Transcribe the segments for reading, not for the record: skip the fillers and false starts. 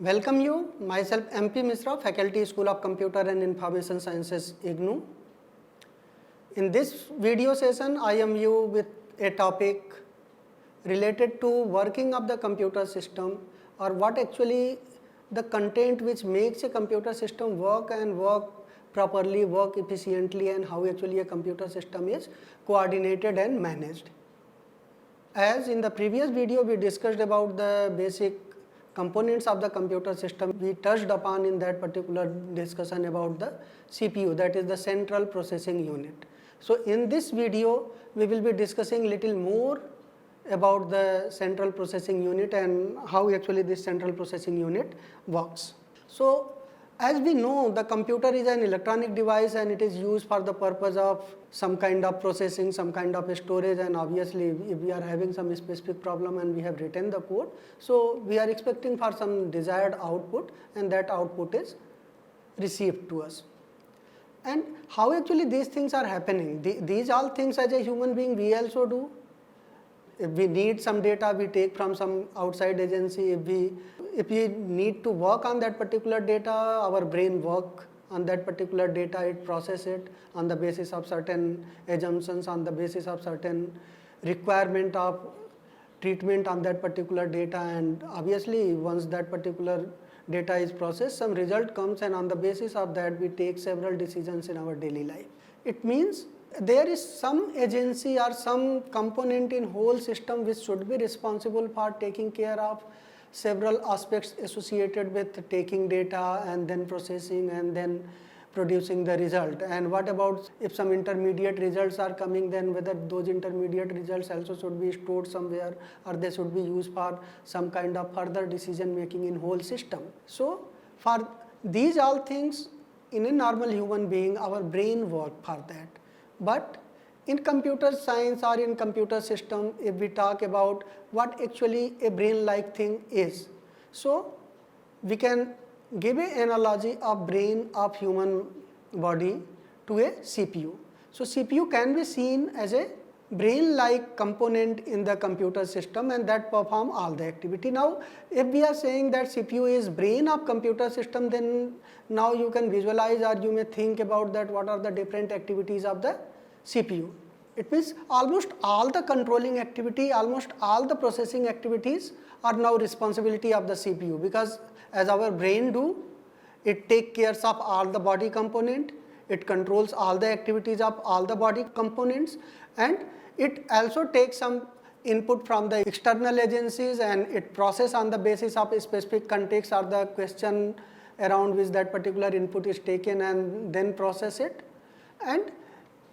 Welcome you, myself MP Misra, Faculty School of Computer and Information Sciences, IGNOU. In this video session, I am you with a topic related to working of the computer system, or what actually the content which makes a computer system work and work properly, work efficiently, and how actually a computer system is coordinated and managed. As in the previous video we discussed about the basic components of the computer system, we touched upon in that particular discussion about the CPU, that is the central processing unit. So in this video we will be discussing little more about the central processing unit and how actually this central processing unit works. So as we know, the computer is an electronic device and it is used for the purpose of some kind of processing, some kind of storage, and obviously if we are having some specific problem and we have written the code, so we are expecting for some desired output, and that output is received to us. And how actually these things are happening? These all things as a human being we also do. If we need some data, we take from some outside agency. If we need to work on that particular data, our brain work on that particular data, it process it on the basis of certain assumptions, on the basis of certain requirement of treatment on that particular data, and obviously once that particular data is processed, some result comes, and on the basis of that we take several decisions in our daily life. It means there is some agency or some component in whole system which should be responsible for taking care of several aspects associated with taking data and then processing and then producing the result. And what about if some intermediate results are coming, then whether those intermediate results also should be stored somewhere, or they should be used for some kind of further decision making in whole system. So for these all things, in a normal human being, our brain work for that. But in computer science or in computer system, if we talk about what actually a brain-like thing is, so we can give an analogy of brain of human body to a CPU. So CPU can be seen as a brain-like component in the computer system, and that perform all the activity. Now if we are saying that CPU is brain of computer system, then now you can visualize or you may think about that what are the different activities of the CPU. It means almost all the controlling activity, almost all the processing activities are now responsibility of the CPU, because as our brain do, it take care of all the body component, it controls all the activities of all the body components, and it also takes some input from the external agencies, and it process on the basis of a specific context or the question around which that particular input is taken, and then process it. And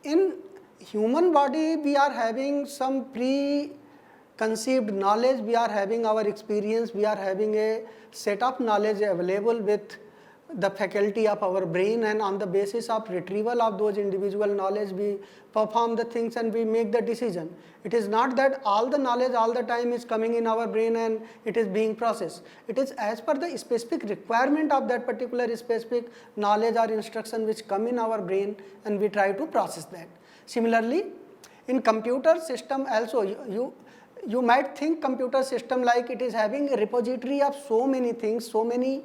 in human body we are having some preconceived knowledge, we are having our experience, we are having a set of knowledge available with the faculty of our brain, and on the basis of retrieval of those individual knowledge we perform the things and we make the decision. It is not that all the knowledge all the time is coming in our brain and it is being processed. It is as per the specific requirement of that particular specific knowledge or instruction which come in our brain, and we try to process that. Similarly, in computer system also, you might think computer system like it is having a repository of so many things, so many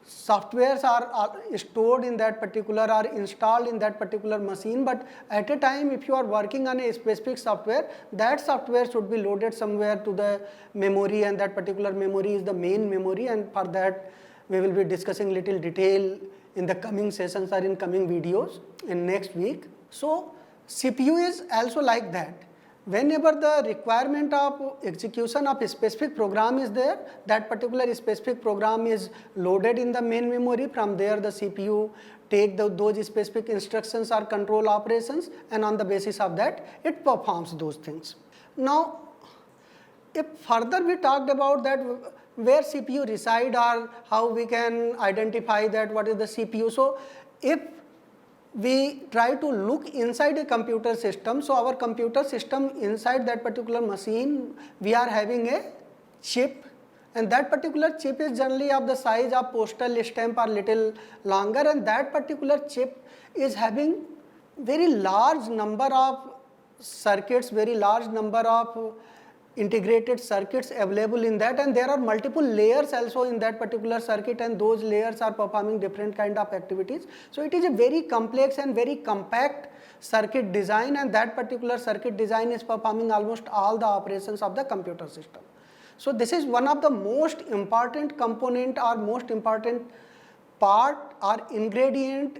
softwares are stored in that particular or installed in that particular machine, but at a time if you are working on a specific software, that software should be loaded somewhere to the memory, and that particular memory is the main memory, and for that we will be discussing little detail in the coming sessions or in coming videos in next week. So CPU is also like that. Whenever the requirement of execution of a specific program is there, that particular specific program is loaded in the main memory. From there the CPU take those specific instructions or control operations, and on the basis of that it performs those things. Now if further we talked about that where CPU reside or how we can identify that what is the CPU. So if we try to look inside a computer system, so our computer system, inside that particular machine we are having a chip, and that particular chip is generally of the size of postal stamp or little longer, and that particular chip is having very large number of circuits, very large number of integrated circuits available in that, and there are multiple layers also in that particular circuit, and those layers are performing different kind of activities. So it is a very complex and very compact circuit design, and that particular circuit design is performing almost all the operations of the computer system. So this is one of the most important component or most important part or ingredient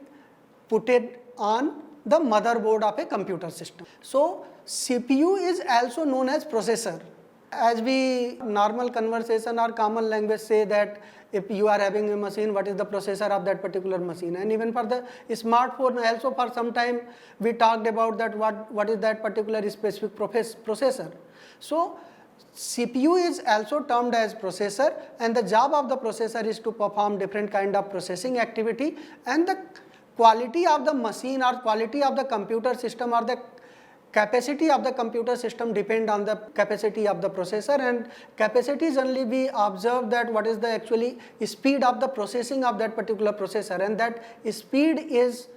put it on the motherboard of a computer system. So CPU is also known as processor. As we normal conversation or common language say that if you are having a machine, what is the processor of that particular machine? And even for the smartphone also, for some time we talked about that what is that particular specific processor. So CPU is also termed as processor, and the job of the processor is to perform different kind of processing activity, and the quality of the machine or quality of the computer system or the capacity of the computer system depend on the capacity of the processor, and capacity generally we observe that what is the actually speed of the processing of that particular processor, and that speed is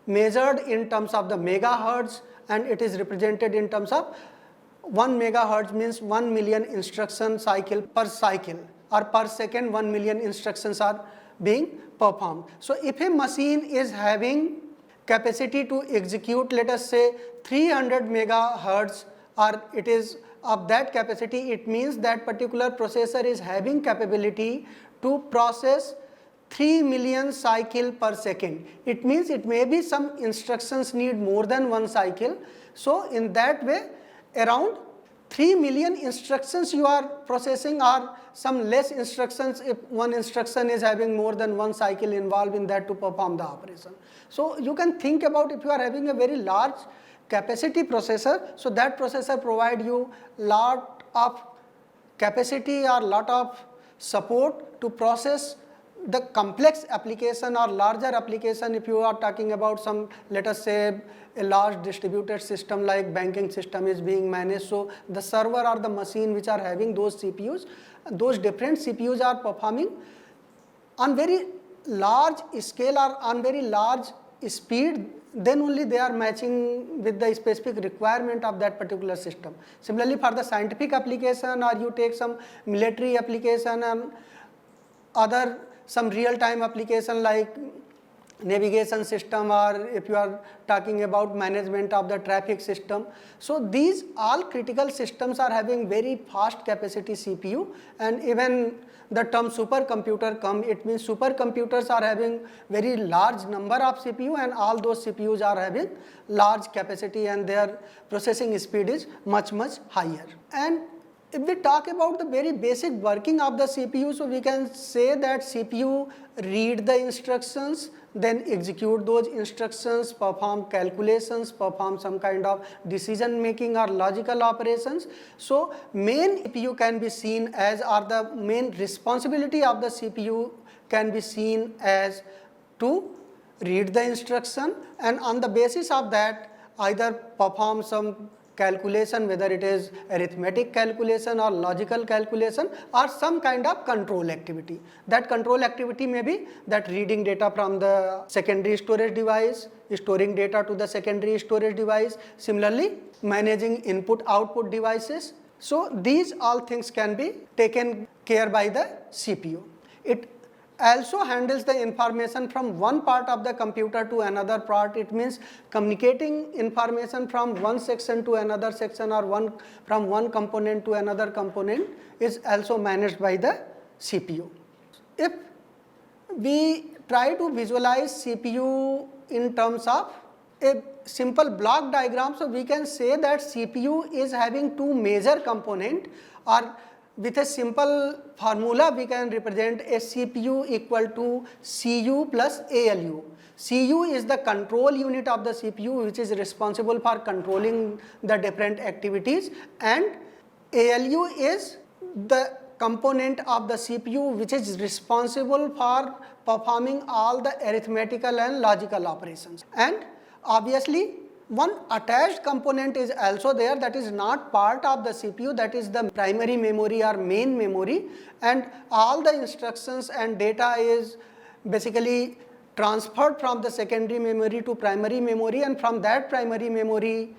measured in terms of the megahertz, and it is represented in terms of 1 megahertz means 1 million instruction cycle per cycle, or per second 1 million instructions are being performed. So if a machine is having capacity to execute, let us say 300 megahertz, or it is of that capacity, it means that particular processor is having capability to process 3 million cycle per second. It means it may be some instructions need more than one cycle. So in that way, around 3 million instructions you are processing, or some less instructions if one instruction is having more than one cycle involved in that to perform the operation. So you can think about if you are having a very large capacity processor, so that processor provide you lot of capacity or lot of support to process the complex application or larger application. If you are talking about some, let us say a large distributed system like banking system is being managed, so the server or the machine which are having those CPUs, those different CPUs are performing on very large scale or on very large speed, then only they are matching with the specific requirement of that particular system. Similarly, for the scientific application, or you take some military application and other some real-time application like navigation system, or if you are talking about management of the traffic system. So these all critical systems are having very fast capacity CPU, and even the term supercomputer come, it means supercomputers are having very large number of CPU, and all those CPUs are having large capacity, and their processing speed is much higher. And if we talk about the very basic working of the CPU, so we can say that CPU read the instructions, then execute those instructions, perform calculations, perform some kind of decision making or logical operations. So main CPU can be seen as, or the main responsibility of the CPU can be seen as to read the instruction, and on the basis of that either perform some calculation, whether it is arithmetic calculation or logical calculation, or some kind of control activity. That control activity may be that reading data from the secondary storage device, storing data to the secondary storage device, similarly managing input output devices. So these all things can be taken care by the CPU. It also handles the information from one part of the computer to another part. It means communicating information from one section to another section, or from one component to another component is also managed by the CPU. If we try to visualize CPU in terms of a simple block diagram, so we can say that CPU is having two major components, or with a simple formula we can represent a CPU equal to CU plus ALU. CU is the control unit of the CPU which is responsible for controlling the different activities, and ALU is the component of the CPU which is responsible for performing all the arithmetical and logical operations. And obviously one attached component is also there, that is not part of the CPU, that is the primary memory or main memory, and all the instructions and data is basically transferred from the secondary memory to primary memory, and from that primary memory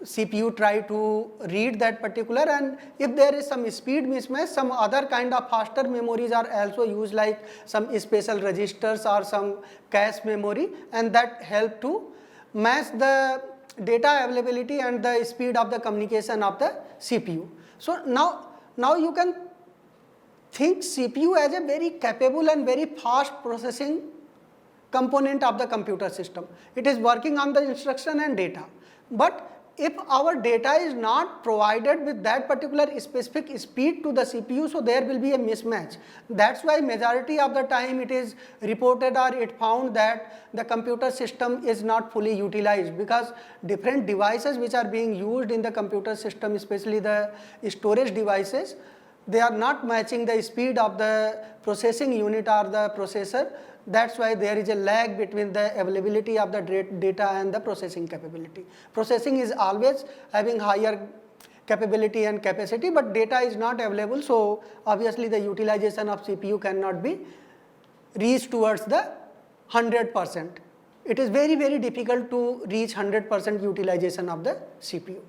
CPU try to read that particular, and if there is some speed mismatch, some other kind of faster memories are also used, like some special registers or some cache memory, and that help to match the data availability and the speed of the communication of the CPU. So now you can think CPU as a very capable and very fast processing component of the computer system. It is working on the instruction and data. But if our data is not provided with that particular specific speed to the CPU, so there will be a mismatch. That's why majority of the time it is reported or it found that the computer system is not fully utilized, because different devices which are being used in the computer system, especially the storage devices, they are not matching the speed of the processing unit or the processor. That's why there is a lag between the availability of the data and the processing capability. Processing is always having higher capability and capacity, but data is not available, so obviously the utilization of CPU cannot be reached towards the 100%. It is very, very difficult to reach 100% utilization of the CPU.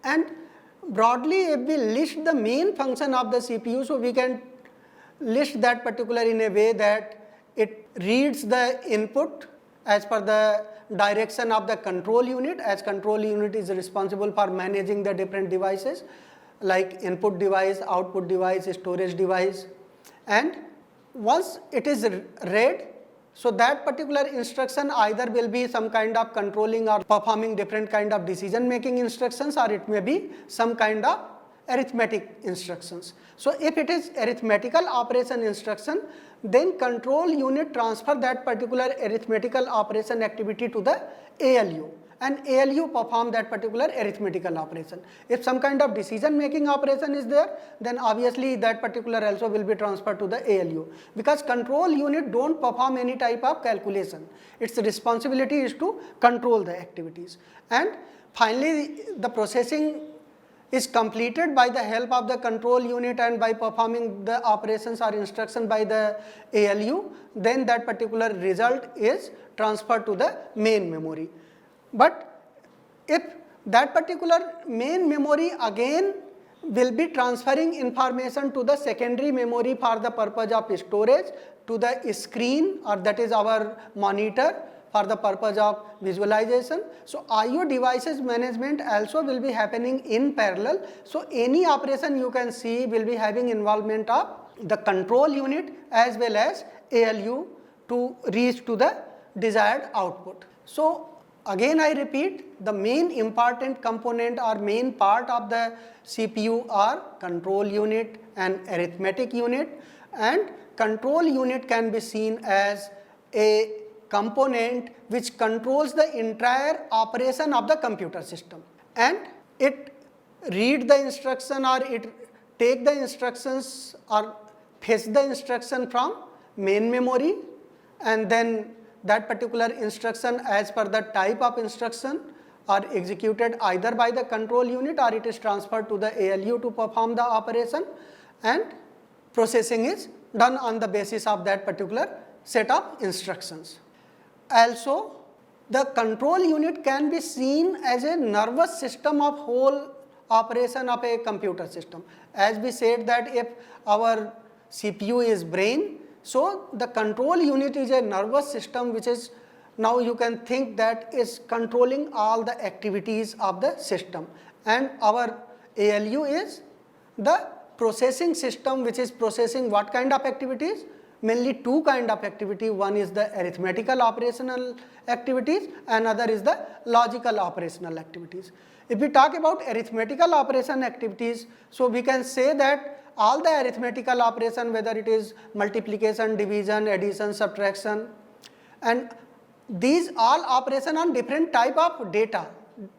And broadly, if we list the main function of the CPU, so we can list that particular in a way that it reads the input as per the direction of the control unit, as control unit is responsible for managing the different devices like input device, output device, storage device. And once it is read, so that particular instruction either will be some kind of controlling or performing different kind of decision making instructions, or it may be some kind of arithmetic instructions. So if it is arithmetical operation instruction, then control unit transfer that particular arithmetical operation activity to the ALU, and ALU perform that particular arithmetical operation. If some kind of decision making operation is there, then obviously that particular also will be transferred to the ALU, because control unit don't perform any type of calculation. Its responsibility is to control the activities. And finally the processing is completed by the help of the control unit and by performing the operations or instruction by the ALU, then that particular result is transferred to the main memory. But if that particular main memory again will be transferring information to the secondary memory for the purpose of storage, to the screen, or that is our monitor, for the purpose of visualization. So IO devices management also will be happening in parallel. So any operation you can see will be having involvement of the control unit as well as ALU to reach to the desired output. So again I repeat, the main important component or main part of the CPU are control unit and arithmetic unit, and control unit can be seen as a component which controls the entire operation of the computer system, and it read the instruction or it take the instructions or fetch the instruction from main memory, and then that particular instruction as per the type of instruction are executed either by the control unit or it is transferred to the ALU to perform the operation, and processing is done on the basis of that particular set of instructions. Also, the control unit can be seen as a nervous system of whole operation of a computer system. As we said that if our CPU is brain, so the control unit is a nervous system which is, now you can think that is controlling all the activities of the system, and our ALU is the processing system which is processing what kind of activities? Mainly two kind of activity. One is the arithmetical operational activities, another is the logical operational activities. If we talk about arithmetical operation activities, so we can say that all the arithmetical operation, whether it is multiplication, division, addition, subtraction, and these all operation on different type of data.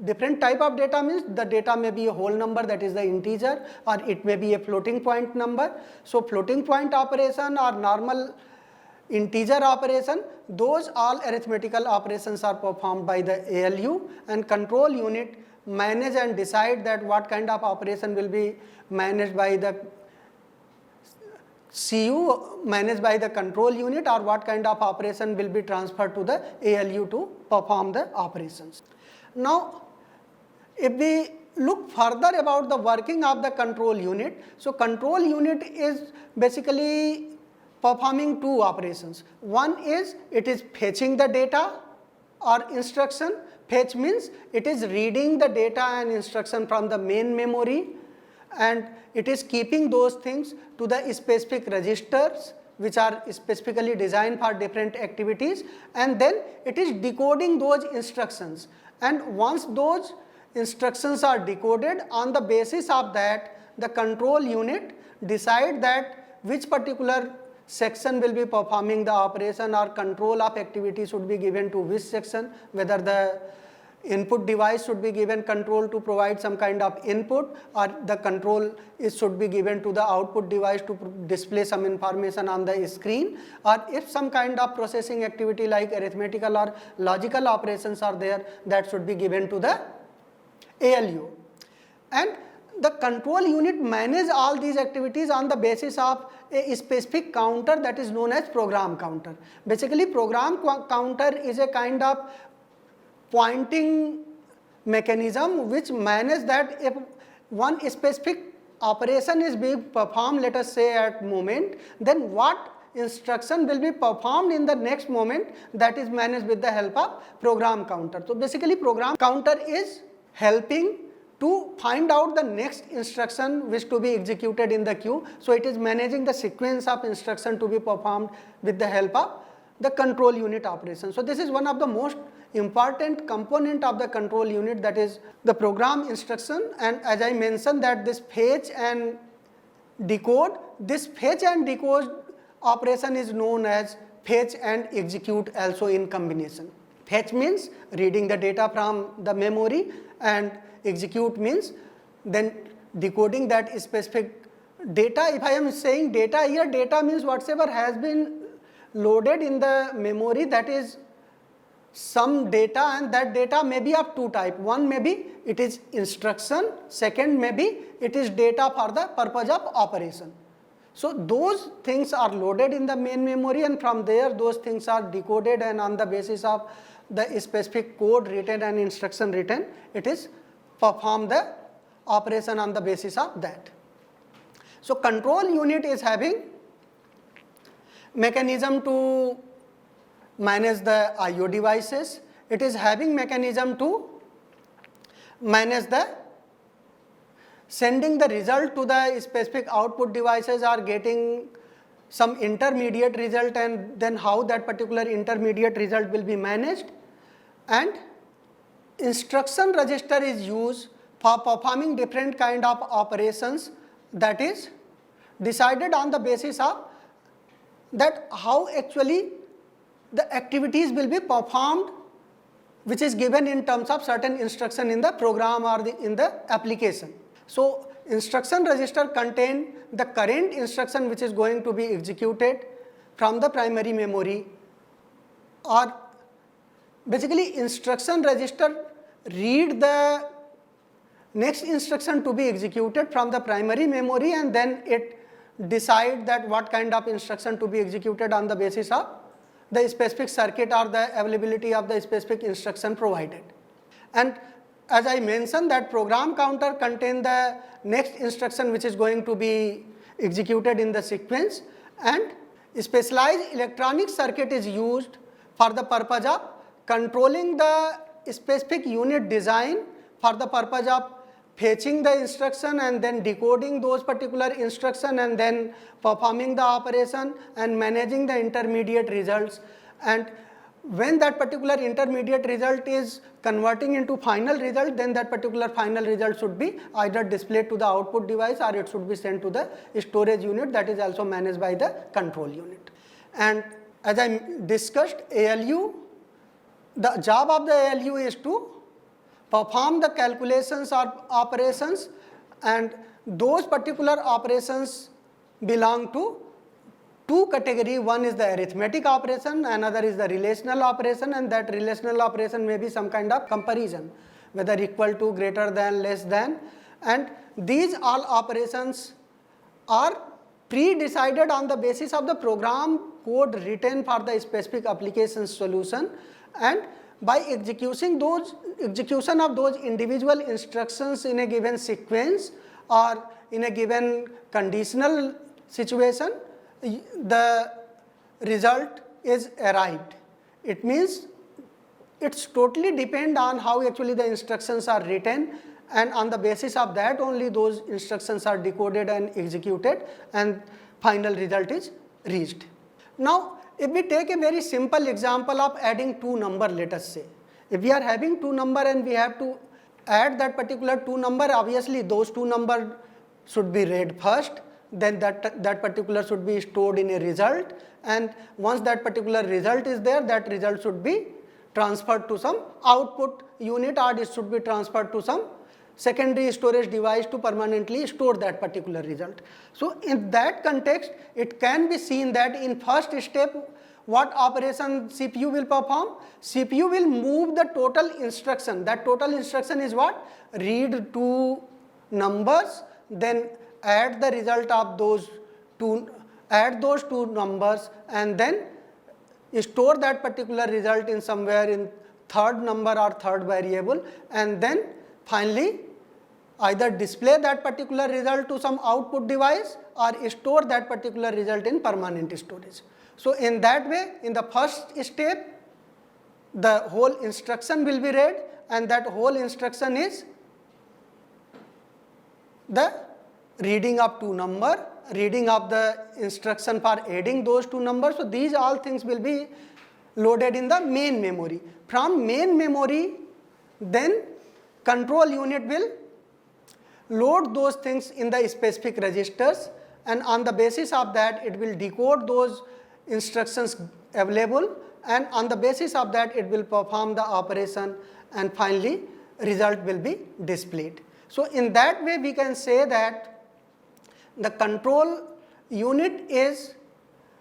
Different type of data means the data may be a whole number, that is the integer, or it may be a floating point number. So floating point operation or normal integer operation, those all arithmetical operations are performed by the ALU, and control unit manage and decide that what kind of operation will be managed by the CU, managed by the control unit, or what kind of operation will be transferred to the ALU to perform the operations. Now, If we look further about the working of the control unit, so control unit is basically performing two operations. One is it is fetching the data or instruction. Fetch means it is reading the data and instruction from the main memory, and it is keeping those things to the specific registers which are specifically designed for different activities, and then it is decoding those instructions. And once those instructions are decoded, on the basis of that the control unit decide that which particular section will be performing the operation, or control of activity should be given to which section, whether the input device should be given control to provide some kind of input, or the control should be given to the output device to display some information on the screen, or if some kind of processing activity like arithmetical or logical operations are there, that should be given to the ALU. And the control unit manages all these activities on the basis of a specific counter that is known as program counter. Basically, program counter is a kind of pointing mechanism which manages that if one specific operation is being performed, let us say at moment, then what instruction will be performed in the next moment, that is managed with the help of program counter. So basically, program counter is helping to find out the next instruction which to be executed in the queue. So it is managing the sequence of instruction to be performed with the help of the control unit operation. So this is one of the most important component of the control unit, that is the program instruction. And as I mentioned that this fetch and decode, this fetch and decode operation is known as fetch and execute also in combination. Fetch means reading the data from the memory, and execute means then decoding that specific data. If I am saying data here, data means whatsoever has been loaded in the memory, that is some data, and that data may be of two types. One may be it is instruction, second may be it is data for the purpose of operation. So those things are loaded in the main memory, and from there those things are decoded, and on the basis of the specific code written and instruction written, it is perform the operation on the basis of that. So control unit is having mechanism to manage the IO devices. It is having mechanism to manage the sending the result to the specific output devices, or getting some intermediate result, and then how that particular intermediate result will be managed. And instruction register is used for performing different kind of operations, that is decided on the basis of that how actually the activities will be performed, which is given in terms of certain instruction in the program or in the application. So instruction register contain the current instruction which is going to be executed from the primary memory, or basically instruction register read the next instruction to be executed from the primary memory, and then it decide that what kind of instruction to be executed on the basis of the specific circuit or the availability of the specific instruction provided. And as I mentioned that program counter contain the next instruction which is going to be executed in the sequence, and specialized electronic circuit is used for the purpose of controlling the specific unit design for the purpose of fetching the instruction and then decoding those particular instruction, and then performing the operation and managing the intermediate results. And when that particular intermediate result is converting into final result, then that particular final result should be either displayed to the output device, or it should be sent to the storage unit, that is also managed by the control unit. And as I discussed, ALU, the job of the ALU is to perform the calculations or operations, and those particular operations belong to two categories. One is the arithmetic operation, another is the relational operation, and that relational operation may be some kind of comparison, whether equal to, greater than, less than, and these all operations are pre-decided on the basis of the program code written for the specific application solution. And by execution of those individual instructions in a given sequence or in a given conditional situation, the result is arrived. It means it's totally depend on how actually the instructions are written, and on the basis of that only those instructions are decoded and executed and final result is reached. Now, if we take a very simple example of adding two numbers, let us say, if we are having two numbers and we have to add that particular two number, obviously those two numbers should be read first, then that particular should be stored in a result, and once that particular result is there, that result should be transferred to some output unit, or it should be transferred to some secondary storage device to permanently store that particular result. So, in that context, it can be seen that in first step, what operation CPU will perform? CPU will move the total instruction. That total instruction is what? Read two numbers, then add the result of those two numbers, and then store that particular result in somewhere in third number or third variable, and then finally either display that particular result to some output device or store that particular result in permanent storage. So, in that way, in the first step, the whole instruction will be read, and that whole instruction is the reading of two number, reading of the instruction for adding those two numbers. So, these all things will be loaded in the main memory. From main memory, then control unit will load those things in the specific registers, and on the basis of that it will decode those instructions available, and on the basis of that it will perform the operation, and finally result will be displayed. So, in that way we can say that the control unit is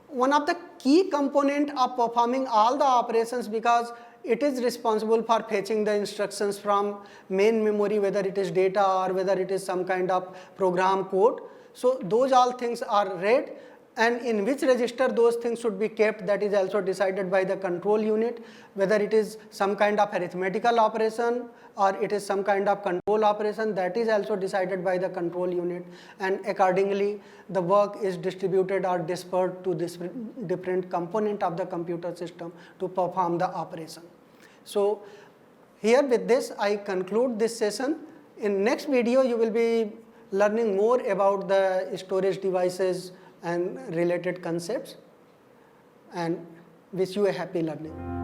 one of the key component of performing all the operations, because it is responsible for fetching the instructions from main memory, whether it is data or whether it is some kind of program code. So, those all things are read, and in which register those things should be kept, that is also decided by the control unit, whether it is some kind of arithmetical operation or it is some kind of control operation, that is also decided by the control unit, and accordingly the work is distributed or dispersed to this different component of the computer system to perform the operation. So, here with this I conclude this session. In next video you will be learning more about the storage devices and related concepts, and wish you a happy learning.